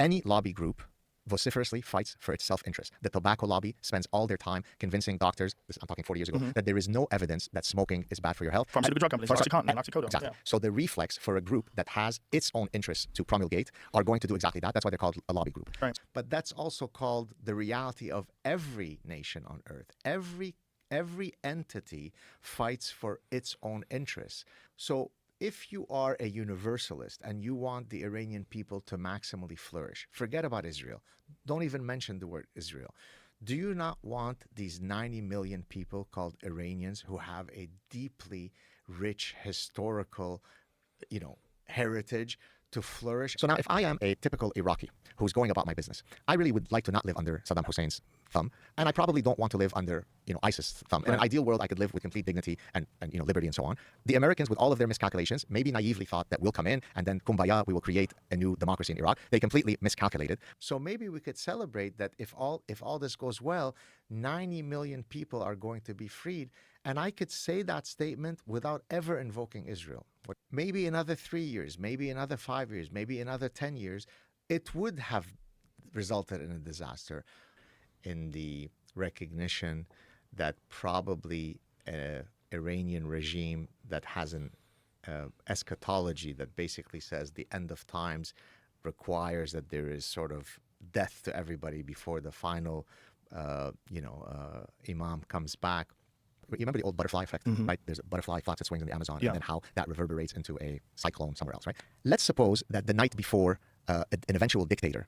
Any lobby group vociferously fights for its self-interest. The tobacco lobby spends all their time convincing doctors, I'm talking 40 years ago, that there is no evidence that smoking is bad for your health. Pharmaceutical drug companies, OxyContin and oxycodone. Exactly. Yeah. So the reflex for a group that has its own interests to promulgate are going to do exactly that. That's why they're called a lobby group. Right. But that's also called the reality of every nation on earth. Every entity fights for its own interests. So if you are a universalist and you want the Iranian people to maximally flourish, forget about Israel. Don't even mention the word Israel. Do you not want these 90 million people called Iranians who have a deeply rich historical, heritage to flourish? So now if I am a typical Iraqi who's going about my business, I really would like to not live under Saddam Hussein's thumb, and I probably don't want to live under ISIS thumb. In an ideal world, I could live with complete dignity and liberty and so on. The Americans, with all of their miscalculations, maybe naively thought that we'll come in and then kumbaya, we will create a new democracy in Iraq. They completely miscalculated. So maybe we could celebrate that if all this goes well, 90 million people are going to be freed. And I could say that statement without ever invoking Israel. Maybe another 3 years, maybe another 5 years, maybe another 10 years, it would have resulted in a disaster, in the recognition that probably an Iranian regime that has an eschatology that basically says the end of times requires that there is sort of death to everybody before the final, imam comes back. You remember the old butterfly effect, right? There's a butterfly flaps its wings in the Amazon, and then how that reverberates into a cyclone somewhere else, right? Let's suppose that the night before an eventual dictator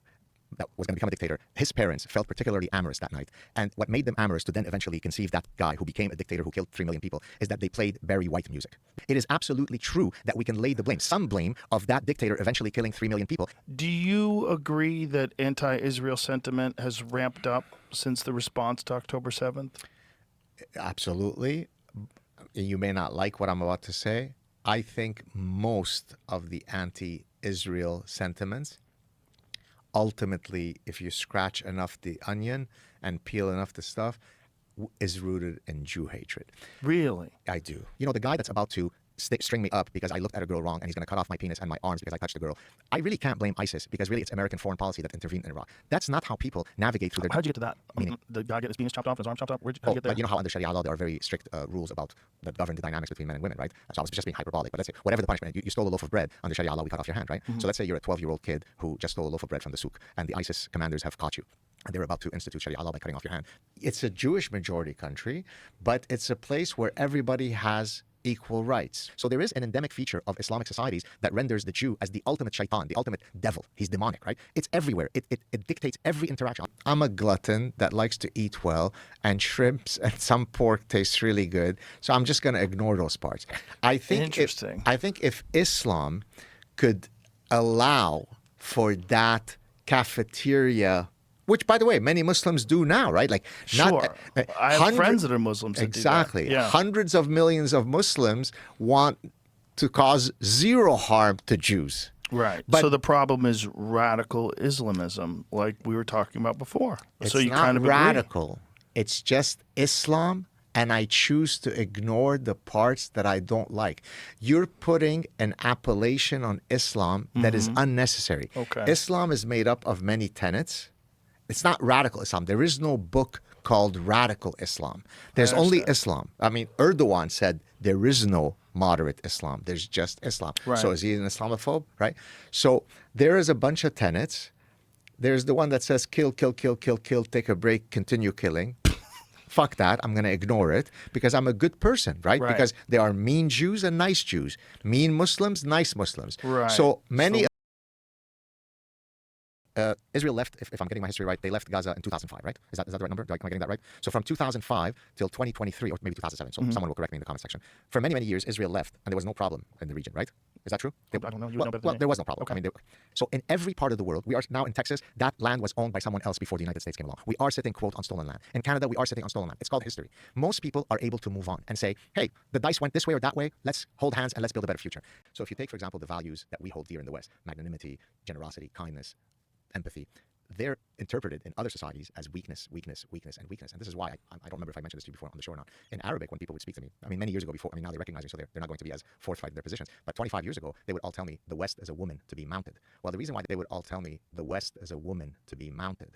that was going to become a dictator, his parents felt particularly amorous that night. And what made them amorous to then eventually conceive that guy who became a dictator who killed 3 million people is that they played Barry White music. It is absolutely true that we can lay the blame, some blame, of that dictator eventually killing 3 million people. Do you agree that anti-Israel sentiment has ramped up since the response to October 7th? Absolutely. You may not like what I'm about to say. I think most of the anti-Israel sentiments, ultimately, if you scratch enough the onion and peel enough the stuff, is rooted in Jew hatred. Really? I do. The guy that's about to string me up because I looked at a girl wrong and he's going to cut off my penis and my arms because I touched a girl. I really can't blame ISIS because really it's American foreign policy that intervened in Iraq. That's not how people navigate through their... How'd you get to that? Meaning, the guy get his penis chopped off, his arm chopped off? How'd you get there? But you know how under Sharia law there are very strict rules about that govern the dynamics between men and women, right? So I was just being hyperbolic, but let's say whatever the punishment, you stole a loaf of bread, under Sharia law we cut off your hand, right? So let's say you're a 12-year-old kid who just stole a loaf of bread from the souk and the ISIS commanders have caught you. And they're about to institute Sharia law by cutting off your hand. It's a Jewish majority country, but it's a place where everybody has equal rights. So there is an endemic feature of Islamic societies that renders the Jew as the ultimate shaitan, the ultimate devil. He's demonic, right? It's everywhere. It dictates every interaction. I'm a glutton that likes to eat well, and shrimps and some pork tastes really good. So I'm just going to ignore those parts. I think if Islam could allow for that cafeteria, which, by the way, many Muslims do now, right? Like, sure. I have friends that are Muslims that exactly. do that. Yeah. Hundreds of millions of Muslims want to cause zero harm to Jews. Right. So the problem is radical Islamism, like we were talking about before. It's so you not kind of radical. It's just Islam, and I choose to ignore the parts that I don't like. You're putting an appellation on Islam that is unnecessary. Okay. Islam is made up of many tenets. It's not radical Islam. There is no book called Radical Islam. There's only Islam. I mean, Erdogan said there is no moderate Islam. There's just Islam. Right. So is he an Islamophobe, right? So there is a bunch of tenets. There's the one that says kill, kill, kill, kill, kill, take a break, continue killing. Fuck that. I'm going to ignore it because I'm a good person, right? Because there are mean Jews and nice Jews. Mean Muslims, nice Muslims. Right. So many... Israel left, if I'm getting my history right, they left Gaza in 2005, right? Is that the right number? Am I getting that right? So from 2005 till 2023, or maybe 2007, so someone will correct me in the comment section. For many, many years, Israel left, and there was no problem in the region, right? Is that true? I don't know. You would know better than well, me. there was no problem. Okay. I mean, so in every part of the world, we are now in Texas, that land was owned by someone else before the United States came along. We are sitting, quote, on stolen land. In Canada, we are sitting on stolen land. It's called history. Most people are able to move on and say, hey, the dice went this way or that way. Let's hold hands and let's build a better future. So if you take, for example, the values that we hold dear in the West, magnanimity, generosity, kindness, empathy, they're interpreted in other societies as weakness, weakness, weakness, and weakness. And this is why I don't remember if I mentioned this to you before on the show or not. In Arabic, when people would speak to me, I mean, many years ago before, I mean, now they recognize me, so they're not going to be as forthright in their positions. But 25 years ago, they would all tell me the West is a woman to be mounted. Well, the reason why they would all tell me the West is a woman to be mounted